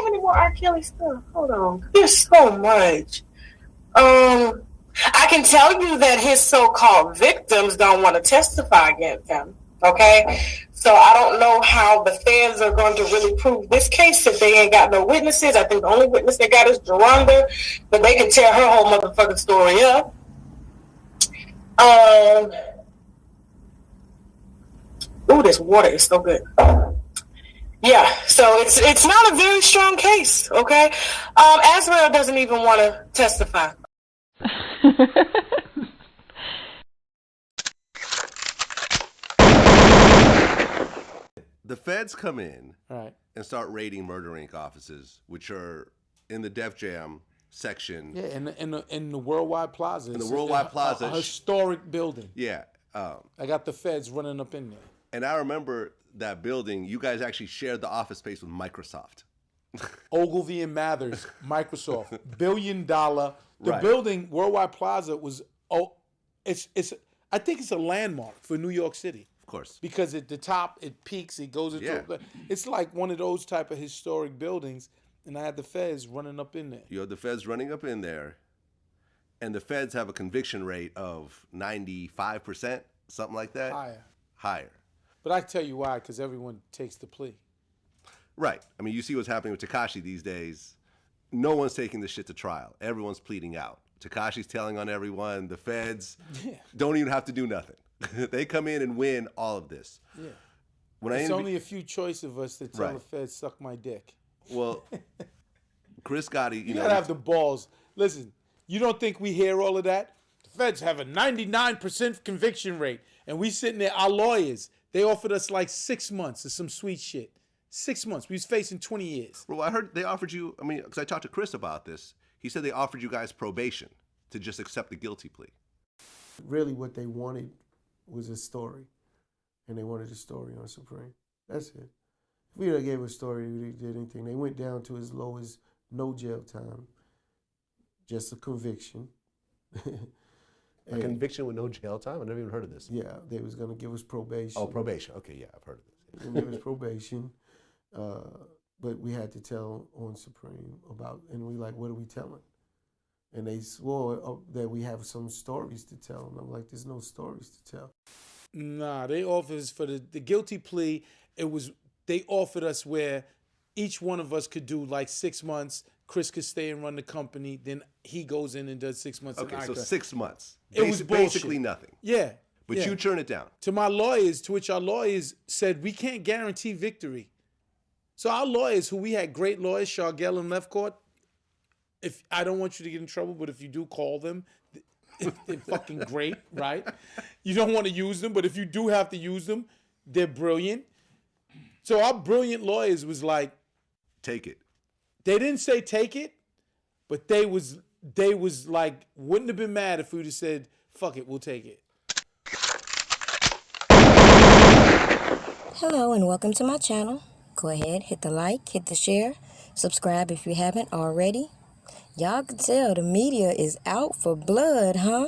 any more R. Kelly stuff? Hold on. There's so much. I can tell you that his so-called victims don't want to testify against him. Okay? So I don't know how the feds are going to really prove this case if they ain't got no witnesses. I think the only witness they got is Geronda, but they can tear her whole motherfucking story up. Ooh, this water is so good. Yeah, so it's not a very strong case, okay? Azrael doesn't even want to testify. The feds come in right. and start raiding Murder Inc. offices, which are in the Def Jam section. Yeah, in the Worldwide Plaza. In the Worldwide Plaza. A historic building. Yeah. I got the feds running up in there. And I remember that building, you guys actually shared the office space with Microsoft. Ogilvy and Mathers, Microsoft, $1 billion. The Right. building, Worldwide Plaza, was I think it's a landmark for New York City. Of course. Because at the top, it peaks, it goes into it's like one of those type of historic buildings, and I had the feds running up in there. You have the feds running up in there, and the feds have a conviction rate of 95%, something like that. Higher. But I tell you why, because everyone takes the plea. Right. I mean, you see what's happening with Tekashi these days. No one's taking this shit to trial. Everyone's pleading out. Tekashi's telling on everyone. The feds don't even have to do nothing. They come in and win all of this. Yeah. When only a few choice of us that tell Right. the feds, suck my dick. Well, Chris Gotti, you gotta have the balls. Listen, you don't think we hear all of that? The feds have a 99% conviction rate. And we sitting there, our lawyers, they offered us like 6 months of some sweet shit. 6 months. We was facing 20 years. Well, I heard they offered you, because I talked to Chris about this. He said they offered you guys probation to just accept the guilty plea. Really what they wanted was a story. And they wanted a story on Supreme. That's it. If we would have gave a story, we did anything. They went down to as low as no jail time. Just a conviction. A conviction with no jail time? I never even heard of this. Yeah, they was going to give us probation. Oh, probation. Okay, yeah, I've heard of this. And give us probation. But we had to tell on Supreme about, and we like, what are we telling? And they swore that we have some stories to tell. And I'm like, there's no stories to tell. Nah, they offered us for the guilty plea. They offered us where each one of us could do like 6 months. Chris could stay and run the company. Then he goes in and does 6 months. Okay, so 6 months. It was basically nothing. Yeah. But you turn it down. To my lawyers, to which our lawyers said, we can't guarantee victory. So our lawyers, who we had great lawyers, Shargell and Lefcourt, if I don't want you to get in trouble, but if you do call them, they're fucking great, right? You don't want to use them, but if you do have to use them, they're brilliant. So our brilliant lawyers was like, take it. They didn't say take it, but they was like, wouldn't have been mad if we would have said, fuck it, we'll take it. Hello and welcome to my channel. Go ahead, hit the like, hit the share, subscribe if you haven't already. Y'all can tell the media is out for blood, huh?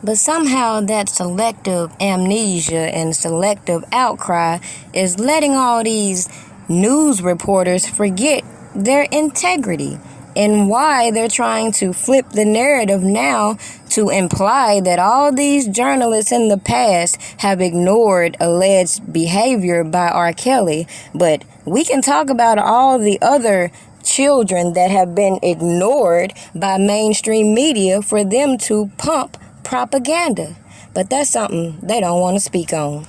But somehow that selective amnesia and selective outcry is letting all these news reporters forget their integrity and why they're trying to flip the narrative now to imply that all these journalists in the past have ignored alleged behavior by R. Kelly. But we can talk about all the other children that have been ignored by mainstream media for them to pump propaganda. But that's something they don't want to speak on.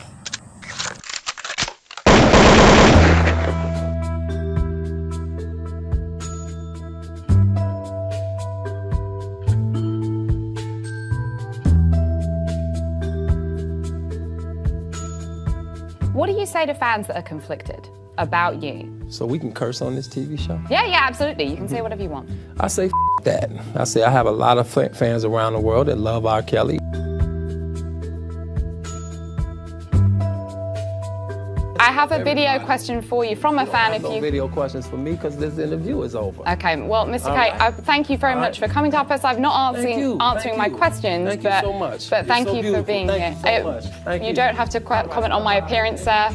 What do you say to fans that are conflicted about you? So we can curse on this TV show? Yeah, absolutely. You can say whatever you want. I say f that. I say I have a lot of fans around the world that love R. Kelly. I have a video question for you from a fan. If you video questions for me because this interview is over. Okay, well, Mr. K, thank you very much for coming to our post. I'm not answering my questions, Thank you so much. But thank You're so you for beautiful. being Thank here. you so much. Thank you you. don't have to comment on my appearance, sir.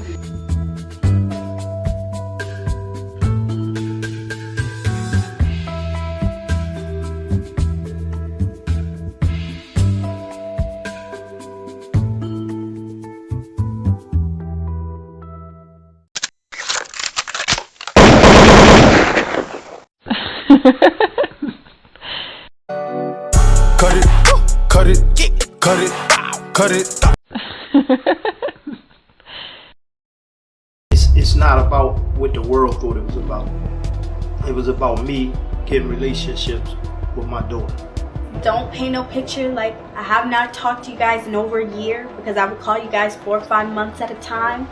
Cut it. It's not about what the world thought it was about. It was about me getting relationships with my daughter. Don't paint no picture like I have not talked to you guys in over a year, because I would call you guys 4 or 5 months at a time.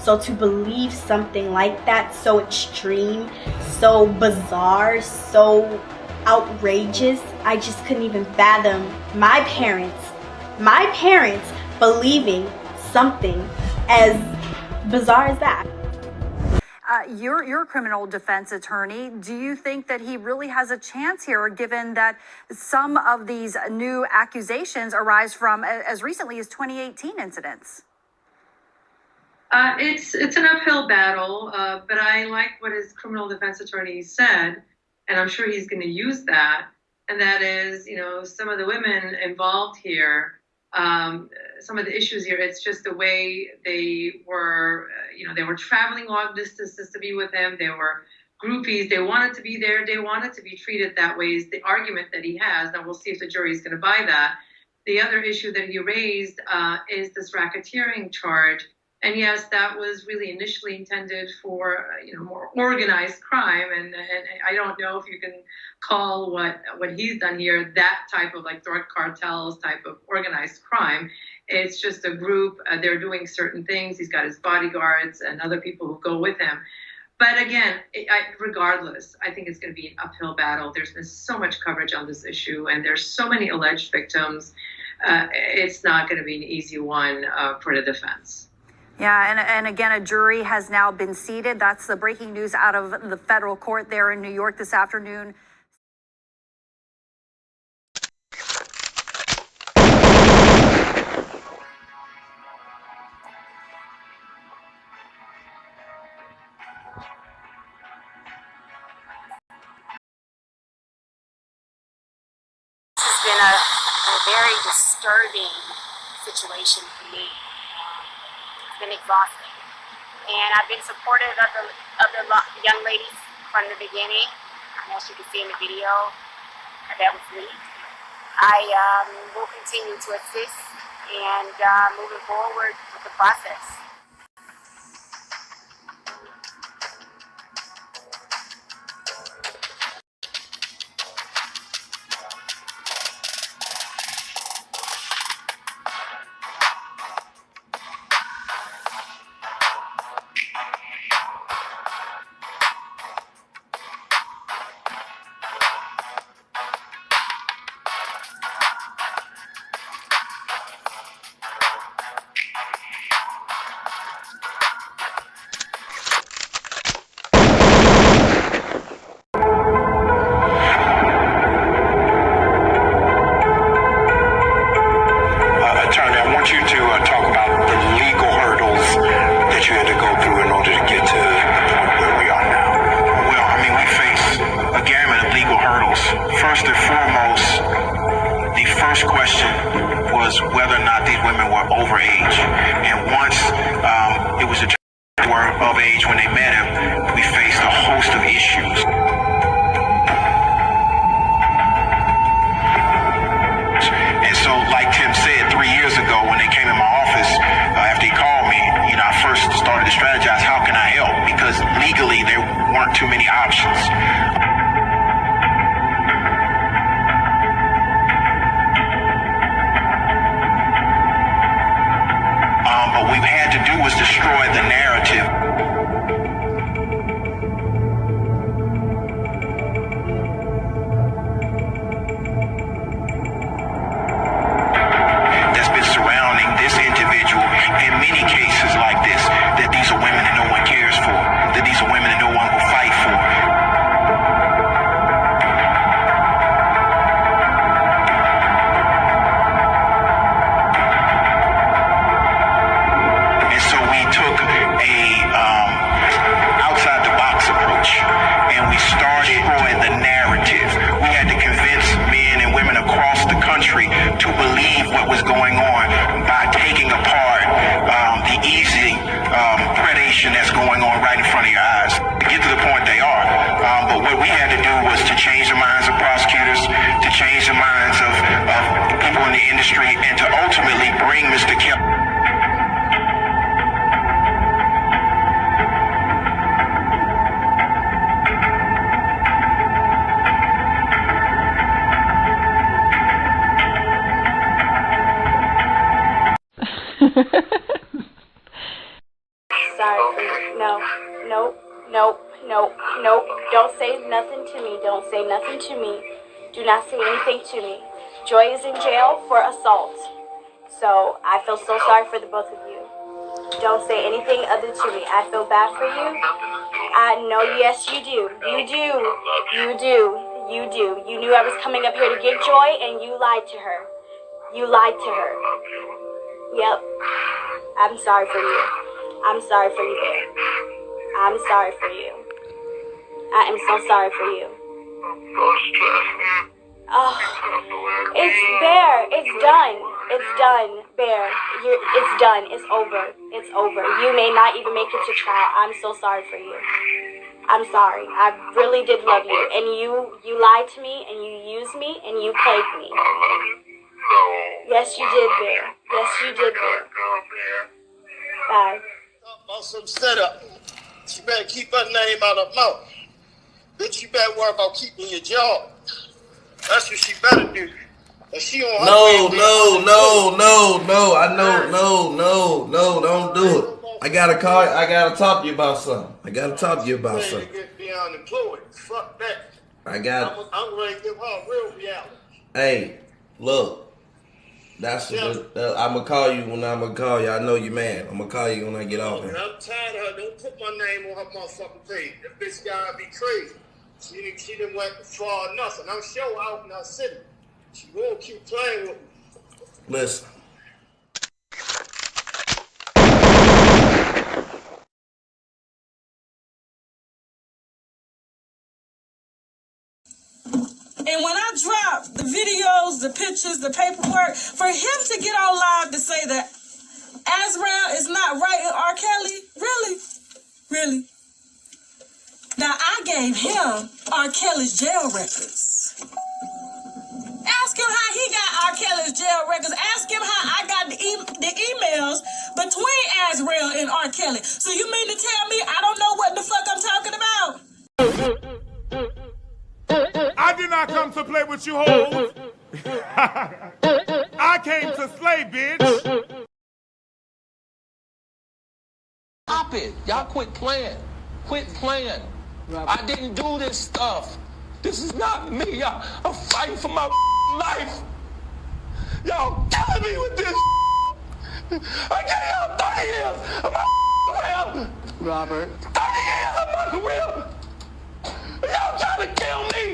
So to believe something like that, so extreme, so bizarre, so outrageous, I just couldn't even fathom my parents believing something as bizarre as that. You're a criminal defense attorney. Do you think that he really has a chance here, given that some of these new accusations arise from as recently as 2018 incidents? It's an uphill battle, but I like what his criminal defense attorney said, and I'm sure he's going to use that. And that is, some of the women involved here, some of the issues here, it's just the way they were, they were traveling long distances to be with him. They were groupies. They wanted to be there. They wanted to be treated that way is the argument that he has. Now we'll see if the jury is going to buy that. The other issue that he raised is this racketeering charge. And yes, that was really initially intended for, more organized crime. And I don't know if you can call what he's done here that type of like drug cartels type of organized crime. It's just a group. They're doing certain things. He's got his bodyguards and other people who go with him. But again, regardless, I think it's going to be an uphill battle. There's been so much coverage on this issue, and there's so many alleged victims. It's not going to be an easy one for the defense. Yeah, and again, a jury has now been seated. That's the breaking news out of the federal court there in New York this afternoon. This has been a very disturbing situation for me. It's been exhausting. And I've been supportive of the young ladies from the beginning. As you can see in the video, that was me. I will continue to assist and moving forward with the process. What we had to do was to change the minds of prosecutors, to change the minds of people in the industry and to ultimately bring Mr. Kelly. Sorry for you. No. Nope. Nope. Nope. Nope. Don't say nothing to me. Don't say nothing to me. Do not say anything to me. Joy is in jail for assault. So I feel so sorry for the both of you. Don't say anything other to me. I feel bad for you. I know, yes, you do. You do. You do. You do. You knew I was coming up here to get Joy, and you lied to her. You lied to her. Yep. I'm sorry for you. I'm sorry for you, Bear. I'm sorry for you. I am so sorry for you. Oh, it's Bear. It's done. It's done, Bear. It's done. It's over. It's over. You may not even make it to trial. I'm so sorry for you. I'm sorry. I really did love you, and you lied to me, and you used me, and you played me. Yes, you did, Bear. Yes, you did, Bear. Bye. About some setup. She better keep her name out of her mouth. Bitch, you better worry about keeping your job. That's what she better do. She on her No, don't do it. I gotta call you. I gotta talk to you about something. Get be unemployed. Fuck that. I'm ready to give her a real reality. Hey, look. That's I'm gonna call you when I'm gonna call you. I know you're mad. I'm gonna call you when I get off here. I'm tired of her. Don't put my name on her motherfucking page. That bitch gotta be crazy. She didn't went far enough, and I'm sure out in her city. She won't keep playing with me. Listen. And when I drop the videos, the pictures, the paperwork, for him to get on live to say that Azrael is not right in R. Kelly, really? Really? Now, I gave him R. Kelly's jail records. Ask him how he got R. Kelly's jail records. Ask him how I got the emails between Azrael and R. Kelly. So you mean to tell me I don't know what the fuck I'm talking about? I did not come to play with you hoes. I came to slay, bitch. Stop it. Y'all quit playing. Quit playing. I didn't do this stuff. This is not me. I'm fighting for my life. Y'all killing me with this. I gave y'all 30 years of my career. Robert. 30 years of my career. Y'all trying to kill me.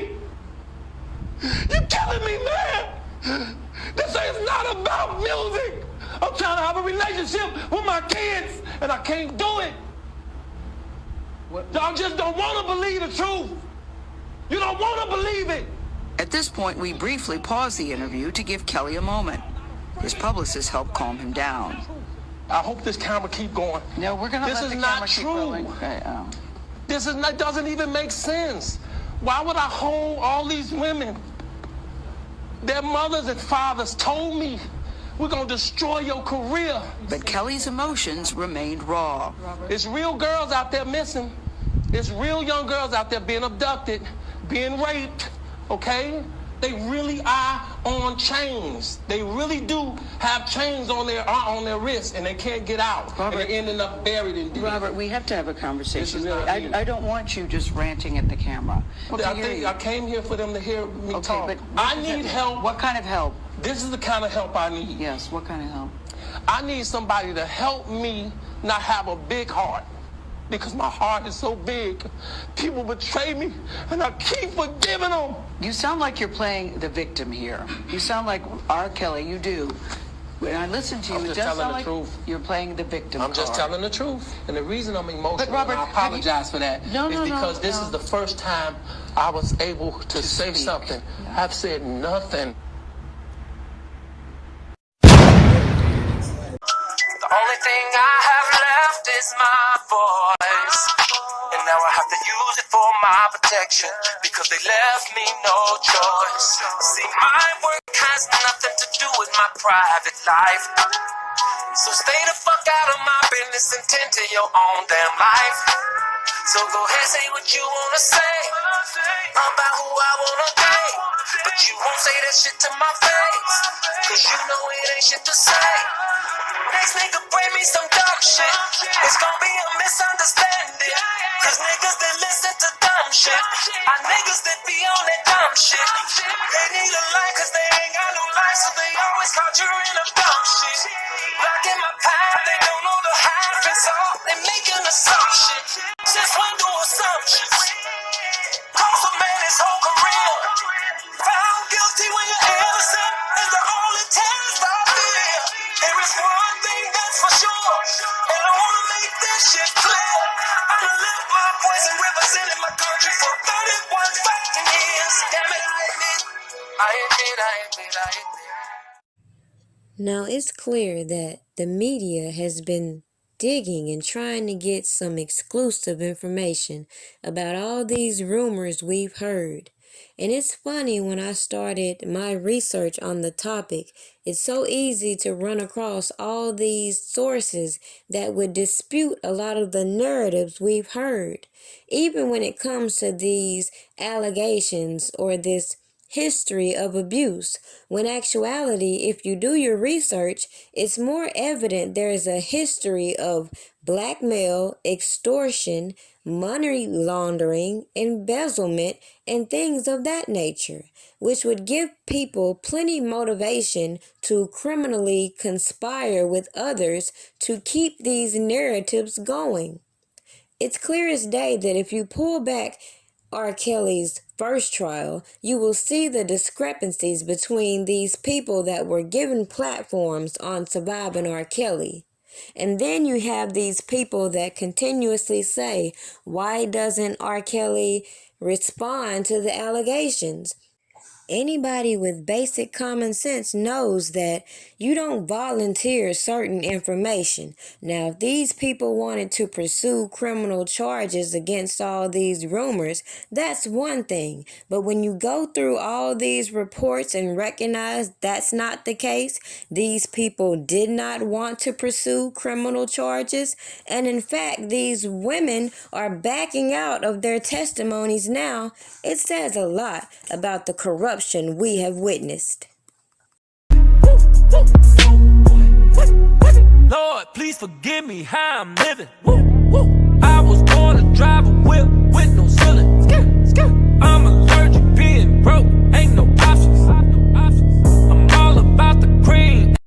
You're killing me, man. This is not about music. I'm trying to have a relationship with my kids, and I can't do it. Y'all just don't want to believe the truth. You don't want to believe it. At this point, we briefly pause the interview to give Kelly a moment. His publicist helped calm him down. I hope this camera keep going. No, we're going to let the camera keep going. Okay, This is not, doesn't even make sense. Why would I hold all these women? Their mothers and fathers told me, we're going to destroy your career. But Kelly's emotions remained raw. It's real girls out there missing. It's real young girls out there being abducted, being raped, okay? They really are on chains. They really do have chains on their wrists, and they can't get out. Robert, and they're ending up buried in deep. Robert, we have to have a conversation. Really, I don't want you just ranting at the camera. I came here for them to hear me talk. But I need help. What kind of help? This is the kind of help I need. Yes, what kind of help? I need somebody to help me not have a big heart. Because my heart is so big. People betray me, and I keep forgiving them. You sound like you're playing the victim here. You sound like R. Kelly, you do. When I listen to you, it does sound like you're playing the victim I'm just telling the truth. And the reason I'm emotional, but Robert, and I apologize for that, is because this is the first time I was able to say something. Yeah. I've said nothing. The only thing I have left is my voice, and now I have to use it for my protection because they left me no choice. See, my work has nothing to do with my private life. So stay the fuck out of my business and tend to your own damn life. So go ahead, say what you wanna say about who I wanna date, but you won't say that shit to my face, cause you know it ain't shit to say. Next nigga bring me some dumb shit, it's gonna be a misunderstanding, cause niggas that listen to dumb shit are niggas that be on that dumb shit. They need a life cause they ain't got no life, so they always conjuring up dumb shit. Blocking my path, they don't know the half, and so they making assumptions. Since when do assumptions cost a man his whole career? Found guilty when you're innocent is the only test I fear. There is one thing that's for sure, and I wanna make this shit clear. I done lived my voice and represented my country for 31 fucking years. Damn it, I admit. Now, it's clear that the media has been digging and trying to get some exclusive information about all these rumors we've heard. And it's funny, when I started my research on the topic, it's so easy to run across all these sources that would dispute a lot of the narratives we've heard. Even when it comes to these allegations or this history of abuse, when actuality, if you do your research, it's more evident there is a history of blackmail, extortion, money laundering, embezzlement, and things of that nature, which would give people plenty motivation to criminally conspire with others to keep these narratives going. It's clear as day that if you pull back R. Kelly's first trial, you will see the discrepancies between these people that were given platforms on surviving R. Kelly. And then you have these people that continuously say, why doesn't R. Kelly respond to the allegations? Anybody with basic common sense knows that you don't volunteer certain information. Now, if these people wanted to pursue criminal charges against all these rumors, that's one thing. But when you go through all these reports and recognize that's not the case, these people did not want to pursue criminal charges, and in fact, these women are backing out of their testimonies now, it says a lot about the corruption we have witnessed. Lord, please forgive me how I'm living. I was born to drive a whip with no ceiling. I'm a